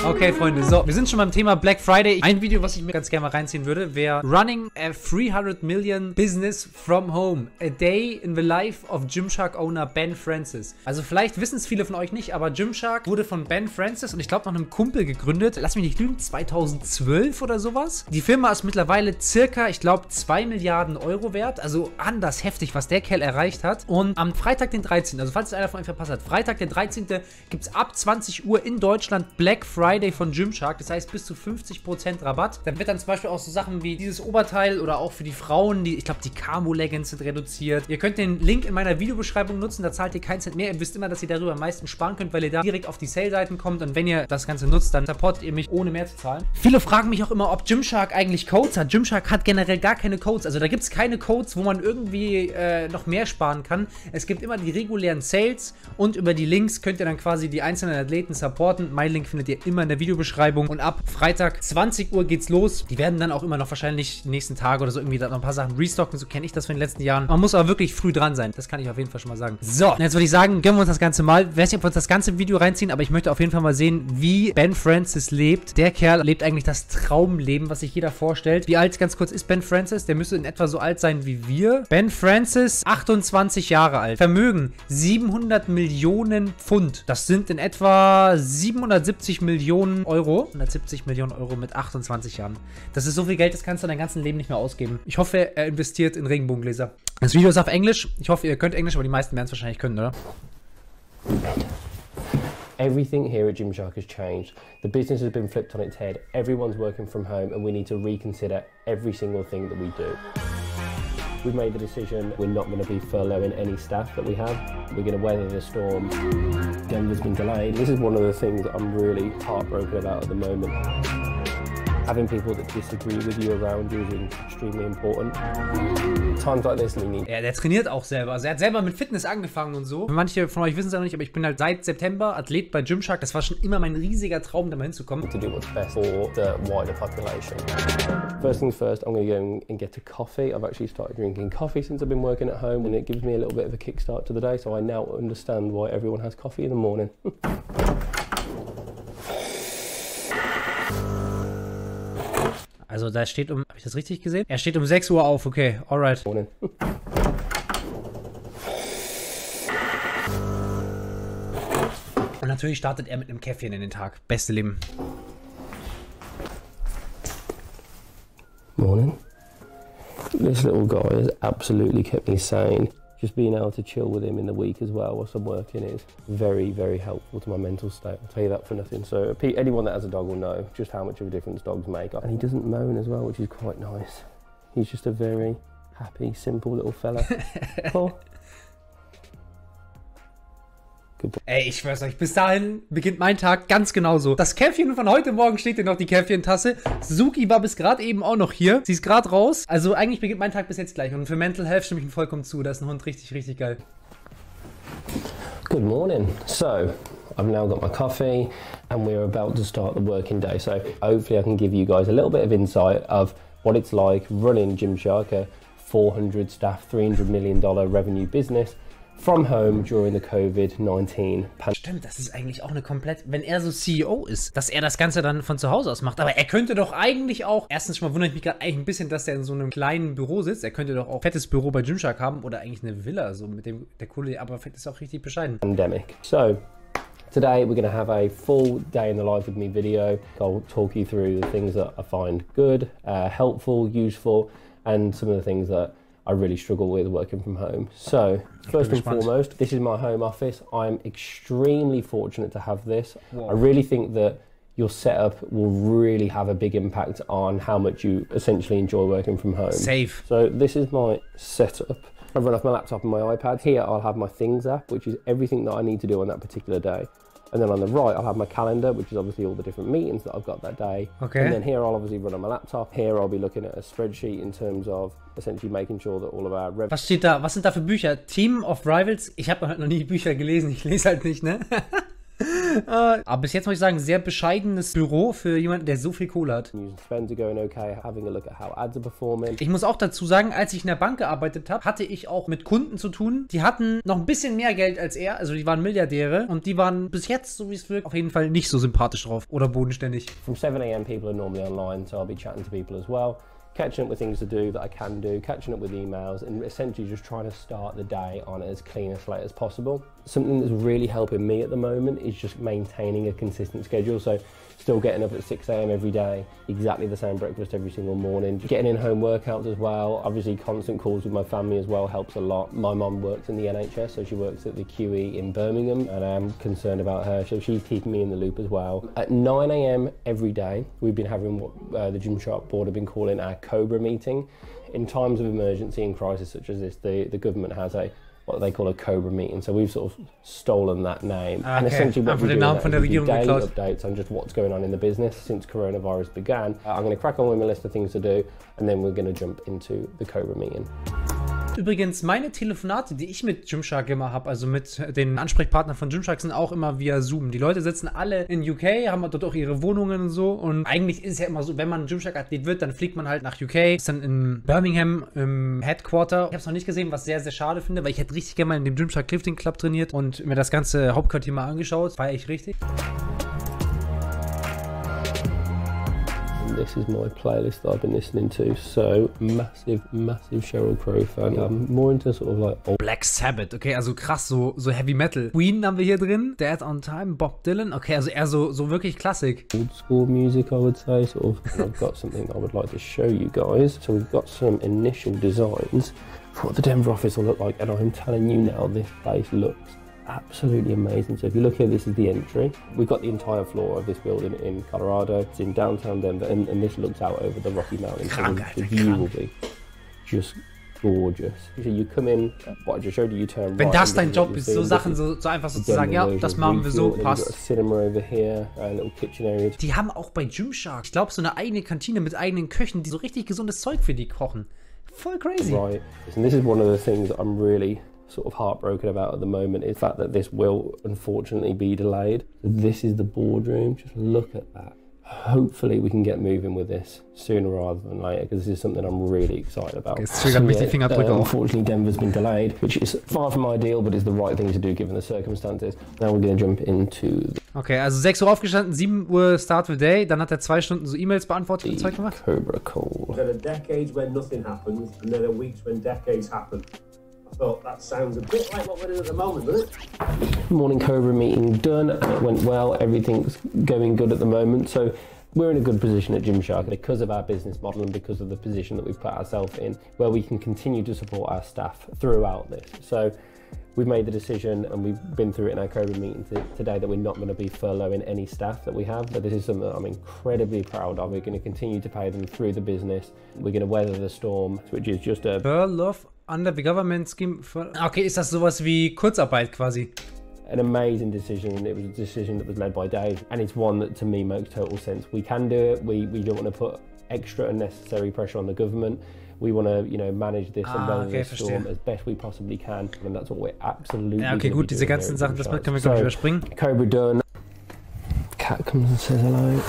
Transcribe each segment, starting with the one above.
Okay, Freunde, so, wir sind schon beim Thema Black Friday. Ein Video, was ich mir ganz gerne mal reinziehen würde, wäre Running a 300 Million Business from Home. A Day in the Life of GYMSHARK Owner Ben Francis. Also vielleicht wissen es viele von euch nicht, aber GYMSHARK wurde von Ben Francis und ich glaube noch einem Kumpel gegründet. Lass mich nicht lügen, 2012 oder sowas. Die Firma ist mittlerweile circa, ich glaube, 2 Milliarden Euro wert. Also anders heftig, was der Kerl erreicht hat. Und am Freitag, den 13., also falls es einer von euch verpasst hat, Freitag, den 13. gibt es ab 20 Uhr in Deutschland Black Friday von GYMSHARK, das heißt bis zu 50% Rabatt. Da wird dann zum Beispiel auch so Sachen wie dieses Oberteil oder auch für die Frauen, ich glaube die Camo-Leggings sind reduziert. Ihr könnt den Link in meiner Videobeschreibung nutzen, da zahlt ihr keinen Cent mehr. Ihr wisst immer, dass ihr darüber am meisten sparen könnt, weil ihr da direkt auf die Sale-Seiten kommt und wenn ihr das Ganze nutzt, dann supportet ihr mich ohne mehr zu zahlen. Viele fragen mich auch immer, ob GYMSHARK eigentlich Codes hat. GYMSHARK hat generell gar keine Codes, also da gibt es keine Codes, wo man irgendwie noch mehr sparen kann. Es gibt immer die regulären Sales und über die Links könnt ihr dann quasi die einzelnen Athleten supporten. Mein Link findet ihr immer in der Videobeschreibung. Und ab Freitag 20 Uhr geht's los. Die werden dann auch immer noch wahrscheinlich die nächsten Tage oder so irgendwie da noch ein paar Sachen restocken. So kenne ich das von den letzten Jahren. Man muss aber wirklich früh dran sein. Das kann ich auf jeden Fall schon mal sagen. So, jetzt würde ich sagen, gönnen wir uns das Ganze mal. Ich weiß nicht, ob wir uns das ganze Video reinziehen, aber ich möchte auf jeden Fall mal sehen, wie Ben Francis lebt. Der Kerl lebt eigentlich das Traumleben, was sich jeder vorstellt. Wie alt, ganz kurz, ist Ben Francis? Der müsste in etwa so alt sein wie wir. Ben Francis, 28 Jahre alt. Vermögen, 700 Millionen Pfund. Das sind in etwa 770 Millionen Euro. 170 Millionen Euro mit 28 Jahren. Das ist so viel Geld, das kannst du dein ganzes Leben nicht mehr ausgeben. Ich hoffe, er investiert in Regenbogengläser. Das Video ist auf Englisch. Ich hoffe, ihr könnt Englisch, aber die meisten werden es wahrscheinlich können, oder? Everything here at GYMSHARK has changed. The business has been flipped on its head. Everyone's working from home and we need to reconsider every single thing that we do. We've made the decision we're not going to be furloughing any staff that we have. We're going to weather the storm. Denver's been delayed. This is one of the things that I'm really heartbroken about at the moment. Having people that disagree with you around you is extremely important. Times like this, we need. Ja, der trainiert auch selber. Also er hat selber mit Fitness angefangen und so. Manche von euch wissen es ja noch nicht, aber ich bin halt seit September Athlet bei GYMSHARK. Das war schon immer mein riesiger Traum, da mal hinzukommen. To do what's best for the wider population. First things first, I'm going to go and get a coffee. I've actually started drinking coffee since I've been working at home, and it gives me a little bit of a kickstart to the day. So I now understand why everyone has coffee in the morning. Also da steht habe ich das richtig gesehen? Er steht um 6 Uhr auf, okay, alright. Morning. Und natürlich startet er mit einem Käffchen in den Tag. Beste Leben. Morning. This little guy has absolutely kept me sane. Just being able to chill with him in the week as well whilst I'm working is very, very helpful to my mental state. I'll tell you that for nothing. So anyone that has a dog will know just how much of a difference dogs make. And he doesn't moan as well, which is quite nice. He's just a very happy, simple little fella. Oh. Ey, ich schwör's euch, bis dahin beginnt mein Tag ganz genauso. Das Käffchen von heute Morgen steht hier noch, die Käffchentasse. Suki war bis gerade eben auch noch hier. Sie ist gerade raus. Also eigentlich beginnt mein Tag bis jetzt gleich. Und für Mental Health stimme ich ihm vollkommen zu. Da ist ein Hund richtig, richtig geil. Good morning. So, I've now got my coffee and we're about to start the working day. So hopefully I can give you guys a little bit of insight of what it's like running GYMSHARK, a 400 staff, $300 million revenue business. From home during the COVID-19 pandemic. Stimmt, das ist eigentlich auch eine komplett, wenn er so CEO ist, dass er das Ganze dann von zu Hause aus macht. Aber er könnte doch eigentlich auch, erstens schon mal wundere ich mich gerade eigentlich ein bisschen, dass er in so einem kleinen Büro sitzt. Er könnte doch auch ein fettes Büro bei GYMSHARK haben oder eigentlich eine Villa, so mit dem, der Kohle, aber fett ist auch richtig bescheiden. Pandemic. So, today we're going to have a full day in the life with me video. I'll talk you through the things that I find good, helpful, useful, and some of the things that I really struggle with working from home. So, first and foremost, this is my home office. I'm extremely fortunate to have this. Whoa. I really think that your setup will really have a big impact on how much you essentially enjoy working from home. Safe. So this is my setup. I run off my laptop and my iPad. Here I'll have my Things app, which is everything that I need to do on that particular day. And then on the right, I'll have my calendar, which is obviously all the different meetings that I've got that day. Okay. And then here I'll obviously run on my laptop. Here I'll be looking at a spreadsheet in terms of essentially making sure that all of our revenue. Was steht da? Was sind da für Bücher? Team of Rivals? Ich habe halt noch nie Bücher gelesen. Ich lese halt nicht, ne? Aber bis jetzt muss ich sagen, sehr bescheidenes Büro für jemanden, der so viel Kohle hat. Ich muss auch dazu sagen, als ich in der Bank gearbeitet habe, hatte ich auch mit Kunden zu tun, die hatten noch ein bisschen mehr Geld als er, also die waren Milliardäre und die waren bis jetzt, so wie es wirkt, auf jeden Fall nicht so sympathisch drauf oder bodenständig. From 7 a.m. people are normally online, so I'll be chatting to people as well. Catching up with things to do that I can do, catching up with emails, and essentially just trying to start the day on as clean a slate as possible. Something that's really helping me at the moment is just maintaining a consistent schedule. So still getting up at 6 a.m. every day, exactly the same breakfast every single morning, getting in home workouts as well. Obviously constant calls with my family as well helps a lot. My mum works in the NHS, so she works at the QE in Birmingham, and I'm concerned about her, so she's keeping me in the loop as well. At 9 a.m. every day, we've been having what the GYMSHARK board have been calling our COBRA meeting. In times of emergency and crisis such as this, the government has what they call a COBRA meeting, so we've sort of stolen that name. Okay. And essentially what we do now is we do daily geklaut. updates on just what's going on in the business since coronavirus began. I'm going to crack on with my list of things to do, and then we're going to jump into the COBRA meeting. Übrigens, meine Telefonate, die ich mit GYMSHARK immer habe, also mit den Ansprechpartnern von GYMSHARK, sind auch immer via Zoom. Die Leute sitzen alle in UK, haben dort auch ihre Wohnungen und so. Und eigentlich ist es ja immer so, wenn man GYMSHARK-Athlet wird, dann fliegt man halt nach UK, ist dann in Birmingham im Headquarter. Ich habe es noch nicht gesehen, was sehr, sehr schade finde, weil ich hätte richtig gerne mal in dem GYMSHARK Lifting Club trainiert und mir das ganze Hauptquartier mal angeschaut. Feier ich richtig. This is my playlist that I've been listening to, so massive Sheryl Crow fan. I'm more into sort of like old Black Sabbath, okay, also krass, so Heavy Metal. Queen haben wir hier drin, Dead on Time, Bob Dylan, okay, also eher so wirklich Klassik. school music, I would say, sort of. And I've got something I would like to show you guys. So we've got some initial designs for what the Denver office will look like, and I'm telling you now, this place looks absolutely amazing. So if you look here, this is the entry. We've got the entire floor of this building in Colorado. It's in downtown Denver, and this looks out over the Rocky Mountains. So the view will be just gorgeous. So you come in, what I just showed you, you turn right. Wenn das dein Job ist, so Sachen so einfach so zu sagen, ja, das machen wir so, passt. Cinema over here, a little kitchen area. Die haben auch bei GYMSHARK, ich glaube, so eine eigene Kantine mit eigenen Köchen, die so richtig gesundes Zeug für die kochen. Voll crazy. Right, and this is one of the things that I'm really sort of heartbroken about at the moment, is the fact that this will unfortunately be delayed. This is the boardroom, just look at that. Hopefully we can get moving with this sooner rather than later, because this is something I'm really excited about. Unfortunately Denver's been delayed, which is far from ideal, but is the right thing to do given the circumstances. Now we're going to jump into okay, also 6 Uhr aufgestanden, 7 Uhr Start the day, dann hat er 2 Stunden so E-Mails beantwortet und Zeug gemacht. Cobra Call. There are decades when nothing happens, and there are weeks when decades happen. I thought that sounds a bit like what we're doing at the moment, doesn't it? Morning Cobra meeting done, and it went well. Everything's going good at the moment. So we're in a good position at GYMSHARK because of our business model and because of the position that we've put ourselves in, where we can continue to support our staff throughout this. So we've made the decision, and we've been through it in our Cobra meeting today, that we're not going to be furloughing any staff that we have. But this is something that I'm incredibly proud of. We're going to continue to pay them through the business. We're going to weather the storm, which is just a Furlough under the government scheme. Okay, ist das sowas wie Kurzarbeit quasi? An amazing decision, and it was a decision that was led by Dave, and it's one that to me makes total sense. We can do it. We don't want to put extra unnecessary pressure on the government. We want to, you know, manage this and weather the storm as best we possibly can, and that's what we're absolutely. Ja, okay, gut, diese ganzen Sachen, das können wir, glaube ich, überspringen. Cobra done. Cat comes and says hello,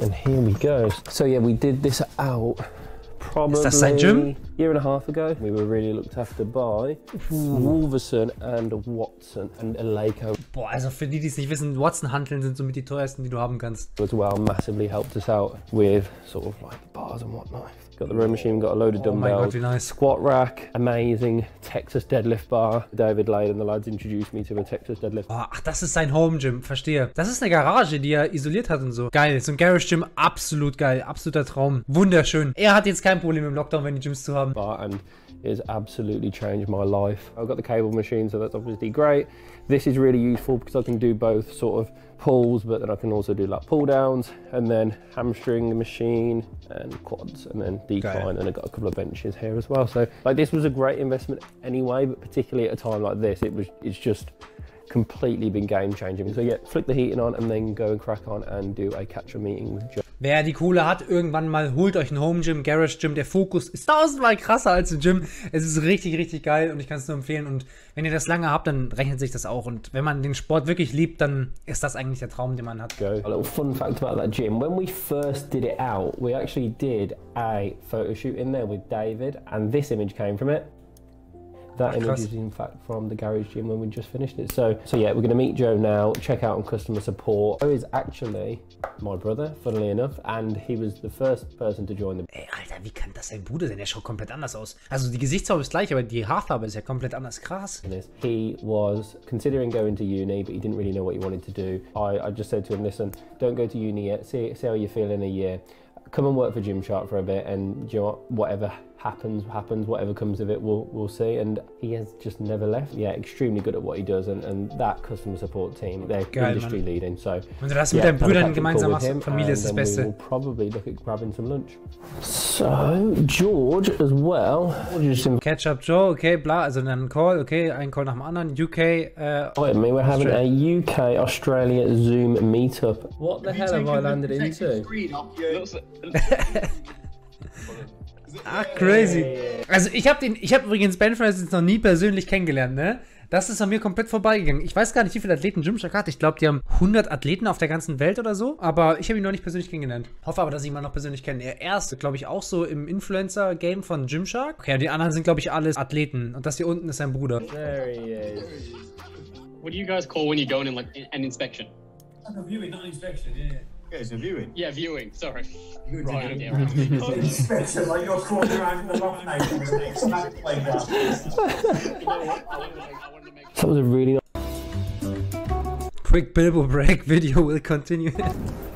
and here we go. So yeah, we did this out probably ist das sein Gym? Year and a half ago. We were really looked after by Wolverson and Watson and Eleiko. Boah, also für die es nicht wissen, Watson-Hanteln sind somit die teuersten, die du haben kannst. As well, massively helped us out with sort of like the bars and whatnot. Got the row machine, got a load of dumbbells. Oh my God, wie nice. Squat rack, amazing Texas deadlift bar. David Lade and the lads introduced me to a Texas deadlift. Oh, ach, das ist sein Home Gym, verstehe. Das ist eine Garage, die er isoliert hat und so. Geil, so ein Garage Gym, absolut geil, absoluter Traum. Wunderschön. Er hat jetzt kein Problem im Lockdown, wenn die Gyms zu haben. And it's absolutely changed my life. I've got the cable machine, so that's obviously great. This is really useful because I can do both sort of pulls, but then I can also do like pull downs, and then hamstring machine and quads, and then decline. And I've got a couple of benches here as well. So like this was a great investment anyway, but particularly at a time like this, it's just completely been game changing. So yeah, flick the heating on and then go and crack on and do a catch-up meeting with Joe. Wer die Kohle hat, irgendwann mal holt euch ein Home Gym, Garage Gym. Der Fokus ist 1000-mal krasser als ein Gym. Es ist richtig, richtig geil und ich kann es nur empfehlen. Und wenn ihr das lange habt, dann rechnet sich das auch. Und wenn man den Sport wirklich liebt, dann ist das eigentlich der Traum, den man hat. A little fun fact about that gym. When we first did it out, we actually did a photo shoot in there with David, and this image came from it. That image is in fact from the garage gym when we just finished it. So yeah, we're going to meet Joe now, check out on customer support. Joe is actually my brother, funnily enough, and he was the first person to join the... Ey, Alter, wie kann das sein Bruder sein? Der schaut komplett anders aus. Also die Gesichtsfarbe ist gleich, aber die Haarfarbe ist ja komplett anders. Krass. He was considering going to uni, but he didn't really know what he wanted to do. I just said to him, listen, don't go to uni yet, see how you feel in a year. Come and work for GYMSHARK for a bit, and you know what, whatever happens, whatever comes of it, we'll see. And he has just never left. Yeah, extremely good at what he does, and that customer support team, they're industry leading. So wenn du das mit deinen Brüdern gemeinsam machst, Familie ist das Beste. We'll probably look at grabbing some lunch. So George as well. Catch up Joe, okay, bla, also dann ein Call, okay, ein Call nach dem anderen. UK. We're having a UK Australia Zoom meetup. What the hell have I landed into? Ach, crazy. Also ich habe übrigens Ben Francis noch nie persönlich kennengelernt, ne? Das ist an mir komplett vorbeigegangen. Ich weiß gar nicht, wie viele Athleten GYMSHARK hat. Ich glaube, die haben 100 Athleten auf der ganzen Welt oder so. Aber ich habe ihn noch nicht persönlich kennengelernt. Hoffe aber, dass ich ihn mal noch persönlich kenne. Er ist, glaube ich, auch so im Influencer-Game von GYMSHARK. Okay, und die anderen sind, glaube ich, alles Athleten. Und das hier unten ist sein Bruder. There he is. What do you guys call when you go in like an inspection? Like a viewing, not an inspection, yeah. Yeah, it's a viewing. Yeah, viewing, sorry. Right, yeah, right. Inspection, like you're crawling around in the lock nation with an expand playground. That was a really Quick Bilbo break video will continue.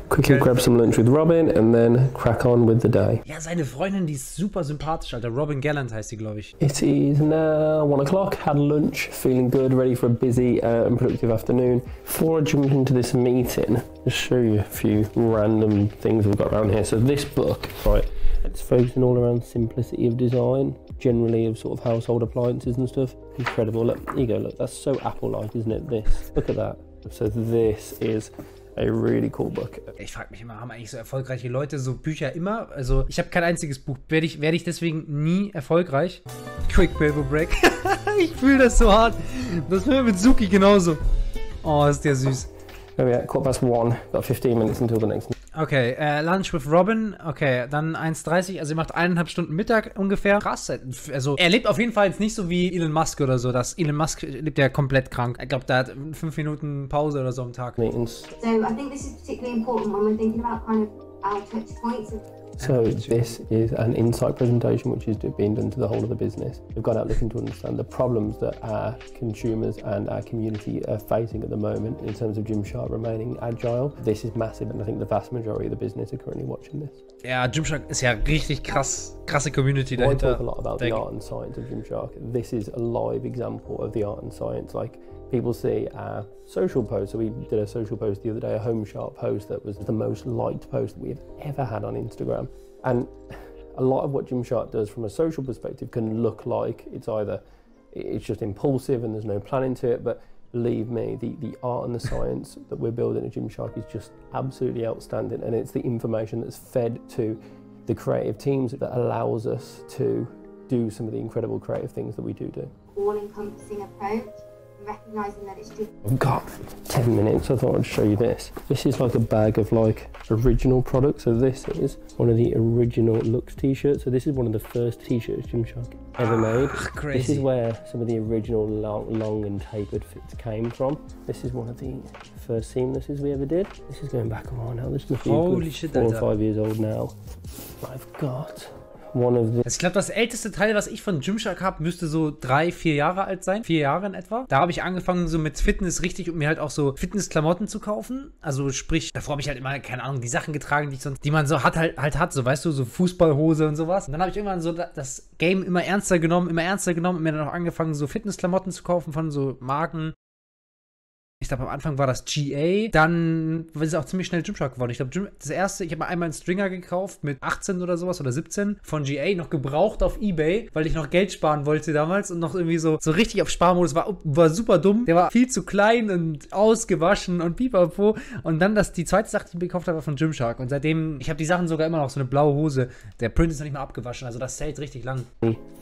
Quickly grab some lunch with Robin and then crack on with the day. Ja, seine Freundin, die ist super sympathisch, Alter. Robin Gallant heißt die, glaube ich. It is now 1 o'clock, had lunch, feeling good, ready for a busy and productive afternoon. Before I jump into this meeting, just show you a few random things we've got around here. So this book, right, it's focusing all around simplicity of design, generally of sort of household appliances and stuff. Incredible. Look, here you go, look, that's so Apple-like, isn't it, this? Look at that. So this is a really cool book. Ich frage mich immer, haben eigentlich so erfolgreiche Leute so Bücher immer? Also ich habe kein einziges Buch. Werde ich deswegen nie erfolgreich? Quick Bilbo Break. Ich fühle das so hart. Das wäre mit Suki genauso. Oh, ist der süß. Oh yeah, 1:15. Got 15 minutes until the next. Okay, Lunch with Robin. Okay, dann 1:30. Also ihr macht 1,5 Stunden Mittag ungefähr. Krass. Also er lebt auf jeden Fall jetzt nicht so wie Elon Musk oder so. Elon Musk lebt ja komplett krank. Ich glaube, der hat 5 Minuten Pause oder so am Tag. Meetings. So I think this is particularly important when we're thinking about kind of our touch points. So this is an insight presentation which is being done to the whole of the business. We've got out looking to understand the problems that our consumers and our community are facing at the moment in terms of GYMSHARK remaining agile. This is massive, and I think the vast majority of the business are currently watching this. Ja, GYMSHARK ist ja richtig krasse Community dahinter. I talk a lot about the art and science of GYMSHARK. This is a live example of the art and science. Like, people see our social post. So we did a social post the other day, a Home Sharp post that was the most liked post that we've ever had on Instagram. And a lot of what GYMSHARK does from a social perspective can look like it's just impulsive and there's no planning to it, but believe me, the art and the science that we're building at GYMSHARK is just absolutely outstanding, and it's the information that's fed to the creative teams that allows us to do some of the incredible creative things that we do. All-encompassing approach. Recognizing that it's just... I've got 10 minutes, I thought I'd show you this. This is like a bag of like original products. So this is one of the original Lux t-shirts. So this is one of the first t-shirts GYMSHARK ever made. Crazy. This is where some of the original long and tapered fits came from. This is one of the first seamlesses we ever did. This is going back a while now. This must be Holy shit, 4 or 5 years old now. I've got one of the... Ich glaube, das älteste Teil, was ich von GYMSHARK habe, müsste so 3, 4 Jahre alt sein. 4 Jahre in etwa. Da habe ich angefangen, so mit Fitness richtig, um mir halt auch so Fitnessklamotten zu kaufen. Also sprich, davor habe ich halt immer, keine Ahnung, die Sachen getragen, die man so hat, so weißt du, so Fußballhose und sowas. Und dann habe ich irgendwann so das Game immer ernster genommen und mir dann auch angefangen, so Fitnessklamotten zu kaufen von so Marken. Ich glaube, am Anfang war das GA, dann ist es auch ziemlich schnell Gymshark geworden. Ich glaube, das erste, ich habe mal einmal einen Stringer gekauft mit 18 oder sowas oder 17 von GA, noch gebraucht auf Ebay, weil ich noch Geld sparen wollte damals und noch irgendwie so richtig auf Sparmodus, war super dumm. Der war viel zu klein und ausgewaschen und pipapo. Und dann die zweite Sache, die ich gekauft habe, war von GYMSHARK. Und seitdem, ich habe die Sachen sogar immer noch, so eine blaue Hose. Der Print ist noch nicht mal abgewaschen, also das zählt richtig lang.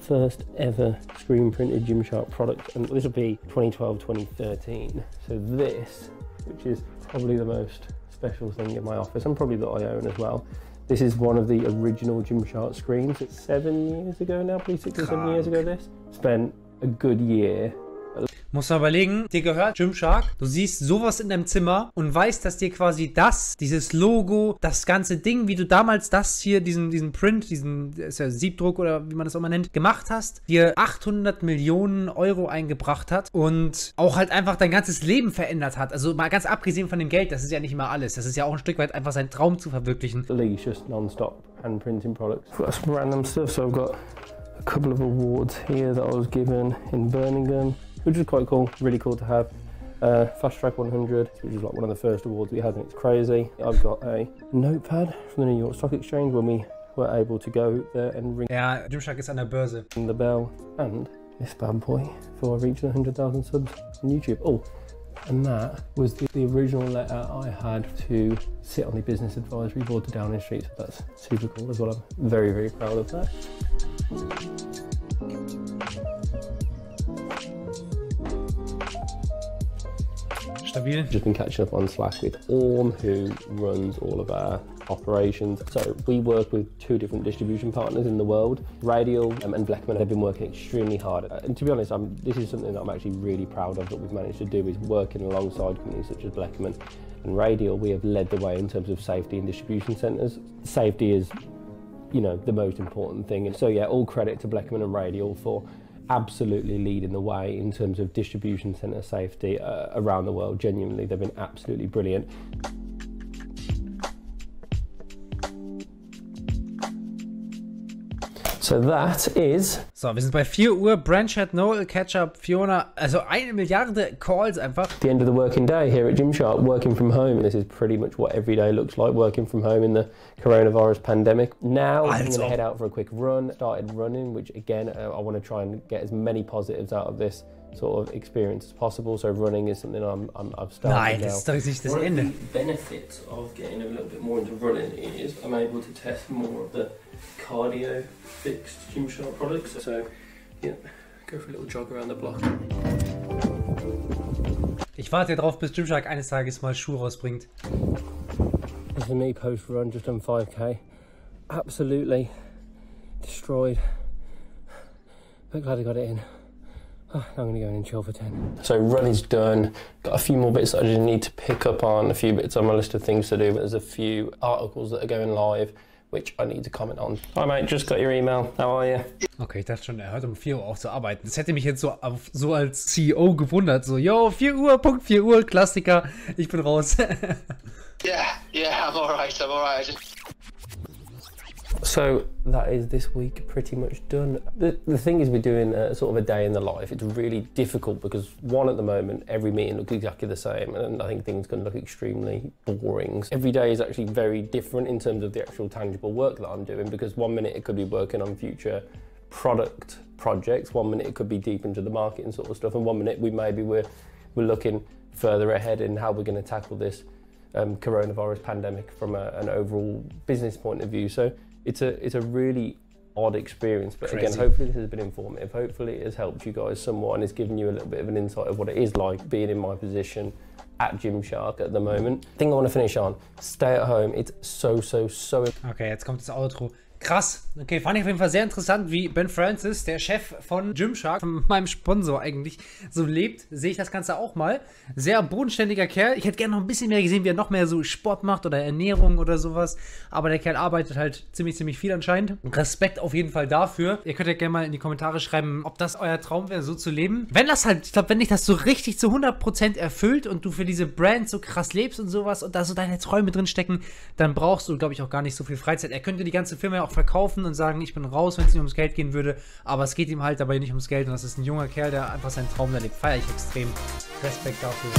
First ever screen printed GYMSHARK product, and this will be 2012, 2013. So this, which is probably the most special thing in my office, and probably that I own as well. This is one of the original GYMSHARK screens. It's 7 years ago now, probably 6 or 7 years ago this. Spent a good year. Musst du mal überlegen, dir gehört GYMSHARK, du siehst sowas in deinem Zimmer und weißt, dass dir quasi dieses Logo, das ganze Ding, wie du damals das hier, diesen Print, ist ja Siebdruck oder wie man das auch mal nennt, gemacht hast, dir 800 Millionen Euro eingebracht hat und auch halt einfach dein ganzes Leben verändert hat. Also mal ganz abgesehen von dem Geld, das ist ja nicht immer alles. Das ist ja auch ein Stück weit einfach seinen Traum zu verwirklichen. Just non-stop hand printing products. Got some random stuff, so I've got a couple of awards here that I was given in Birmingham, which is quite cool, really cool to have. Fast Track 100, which is like one of the first awards we had, and it's crazy. I've got a notepad from the New York Stock Exchange when we were able to go there and ring GYMSHARK ist an der Börse. The bell, and this bad boy for reaching 100,000 subs on YouTube. Oh, and that was the original letter I had to sit on the business advisory board to Downing Street, so that's super cool as well. I'm very, very proud of that. Stabil. Just been catching up on Slack with Orm, who runs all of our operations. So we work with 2 different distribution partners in the world. Radial and Bleckmann have been working extremely hard. And to be honest, this is something that I'm actually really proud of that we've managed to do, is working alongside companies such as Bleckmann and Radial. We have led the way in terms of safety in distribution centres. Safety is, you know, the most important thing. And so yeah, all credit to Bleckmann and Radial for absolutely leading the way in terms of distribution centre safety around the world. Genuinely, they've been absolutely brilliant. So that is... So, wir sind bei 4 Uhr, Branchhead, Noel, Ketchup, Fiona, also 1 Milliarde Calls einfach. The end of the working day here at GYMSHARK, working from home. This is pretty much what every day looks like, working from home in the coronavirus pandemic. Now I'm going to head out for a quick run. Started running, which again, I want to try and get as many positives out of this sort of experience as possible. So running is something I've started Nein, now. das ist doch nicht das Ende. One of the benefits of getting a little bit more into running is I'm able to test more of the cardio fixed GYMSHARK products. So yeah, go for a little jog around the block. Ich warte drauf, bis GYMSHARK eines Tages mal Schuhe rausbringt. This is me post run, just done 5k. Absolutely destroyed, but glad I got it in. I'm going to go in and chill for 10. So run is done. Got a few more bits that I just need to pick up on, a few bits on my list of things to do. There's a few articles that are going live, which I need to comment on. Hi mate, just got your email. How are you? Okay, ich dachte schon, er hört um 4 Uhr auf zu arbeiten. Das hätte mich jetzt so als CEO gewundert. So, yo, 4 Uhr, Punkt 4 Uhr, Klassiker, ich bin raus. Yeah, I'm alright. So that is this week pretty much done. The thing is, we're doing sort of a day in the life. It's really difficult because one, at the moment, every meeting looks exactly the same, and I think things can look extremely boring. Every day is actually very different in terms of the actual tangible work that I'm doing, because 1 minute it could be working on future product projects, 1 minute it could be deep into the marketing sort of stuff, and 1 minute we're looking further ahead in how we're going to tackle this coronavirus pandemic from an overall business point of view. So it's a really odd experience, but Crazy. Again, hopefully this has been informative. Hopefully it has helped you guys somewhat and it's given you a little bit of an insight of what it is like being in my position at GYMSHARK at the moment. Thing I want to finish on, stay at home. It's so Okay, jetzt kommt das Outro. Krass. Okay, fand ich auf jeden Fall sehr interessant, wie Ben Francis, der Chef von GYMSHARK, von meinem Sponsor eigentlich, so lebt. Sehe ich das Ganze auch mal. Sehr bodenständiger Kerl. Ich hätte gerne noch ein bisschen mehr gesehen, wie er noch mehr so Sport macht oder Ernährung oder sowas. Aber der Kerl arbeitet halt ziemlich viel anscheinend. Respekt auf jeden Fall dafür. Ihr könnt ja gerne mal in die Kommentare schreiben, ob das euer Traum wäre, so zu leben. Wenn das halt, ich glaube, wenn dich das so richtig zu 100% erfüllt und du für diese Brand so krass lebst und sowas und da so deine Träume drin stecken, dann brauchst du, glaube ich, auch gar nicht so viel Freizeit. Er könnte die ganze Firma auch verkaufen und sagen, ich bin raus, wenn es nicht ums Geld gehen würde, aber es geht ihm halt dabei nicht ums Geld und das ist ein junger Kerl, der einfach seinen Traum da lebt. Feiere ich extrem. Respekt dafür.